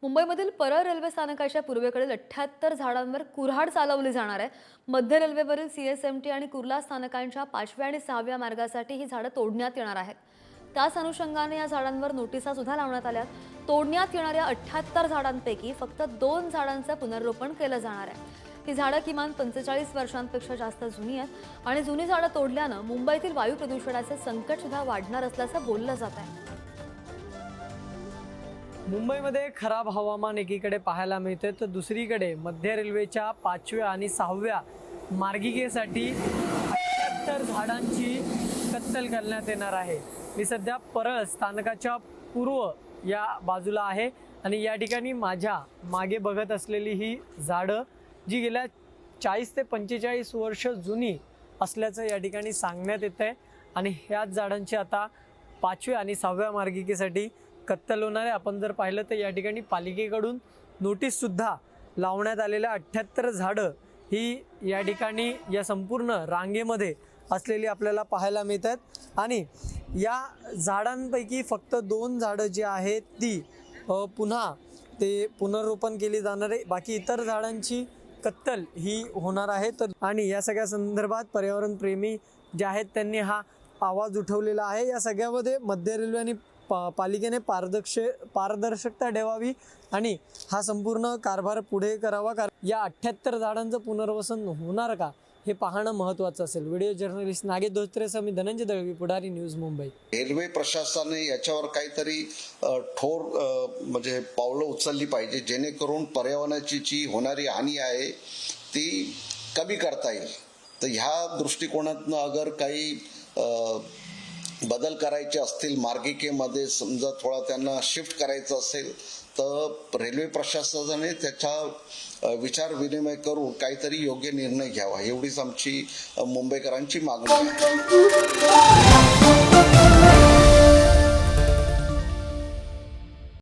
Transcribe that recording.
मुंबईमधील परळ रेल्वे स्थानकाच्या पूर्वेकडील 78 झाडांवर कुऱ्हाड चालवली जाणार आहे। मध्य रेल्वेवरील सीएसएमटी आणि कुर्ला स्थानकांच्या 5व्या आणि 6व्या मार्गासाठी ही झाडं तोडण्यात येणार आहेत। त्याच अनुषंगाने या झाडांवर नोटिसा सुद्धा लावण्यात आल्या। तोडण्यात येणाऱ्या 78 झाडांपैकी फक्त 2 झाडांचं पुनर्रोपण केलं जाणार आहे। ही झाडं किमान 45 वर्षांपेक्षा जास्त जुनी आहेत आणि जुनी झाडं तोडल्यानं मुंबईतील वायू प्रदूषणाचे संकट सुद्धा वाढणार असल्याचं बोललं जात आहे। मुंबईमध्ये खराब हवामान एकीकडे पाहायला मिळते तर दुसरीकडे मध्य रेल्वेच्या 5व्या आणि 6व्या मार्गिकेसाठी 78 झाडांची कत्तल करण्यात येणार आहे। मी सध्या परळ स्थानकाच्या पूर्व या बाजूला आहे आणि या ठिकाणी माझ्या मागे बघत असलेली ही झाडं जी गेल्या 40 ते 45 वर्ष जुनी असल्याचं या ठिकाणी सांगण्यात येत आहे आणि ह्याच झाडांची आता 5व्या आणि 6व्या मार्गिकेसाठी कत्तल होणार आहे। आपण जर पाहिलं तर या ठिकाणी पालिकेकडून नोटीस सुद्धा लावण्यात आलेल्या 78 झाडं ही या ठिकाणी या संपूर्ण रांगेमध्ये असलेली आपल्याला पाहायला मिळतात आणि या झाडांपैकी फक्त 2 झाडं जी आहेत ती पुन्हा ते पुनर्रोपण केली जाणार आहे। बाकी इतर झाडांची कत्तल ही होणार आहे। तर आणि या सगळ्या संदर्भात पर्यावरण प्रेमी जे आहेत त्यांनी हा आवाज उठवलेला आहे। या सगळ्यामध्ये मध्य रेल्वे आणि पालिकेने पारदर्शकता ठेवावी आणि हा संपूर्ण कारभार पुढे करावा। या 78 झाडांचं पुनर्वसन होणार का हे पाहणं महत्त्वाचं असेल। व्हिडिओ जर्नलिस्ट नागेश धोत्रेसह मी धनंजय दळवी, पुढारी न्यूज, मुंबई। रेल्वे प्रशासनाने याच्यावर काहीतरी ठोर म्हणजे पावलं उचलली पाहिजे जेणेकरून पर्यावरणाची जी होणारी हानी आहे ती कमी करता येईल। तर ह्या दृष्टिकोनातून अगर काही बदल करायचे असतील मार्गिकेमध्ये, समजा थोडा त्यांना शिफ्ट करायचं असेल तर रेल्वे प्रशासनाने त्याचा विचार विनिमय करून काहीतरी योग्य निर्णय घ्यावा, एवढीच आमची मुंबईकरांची मागणी आहे।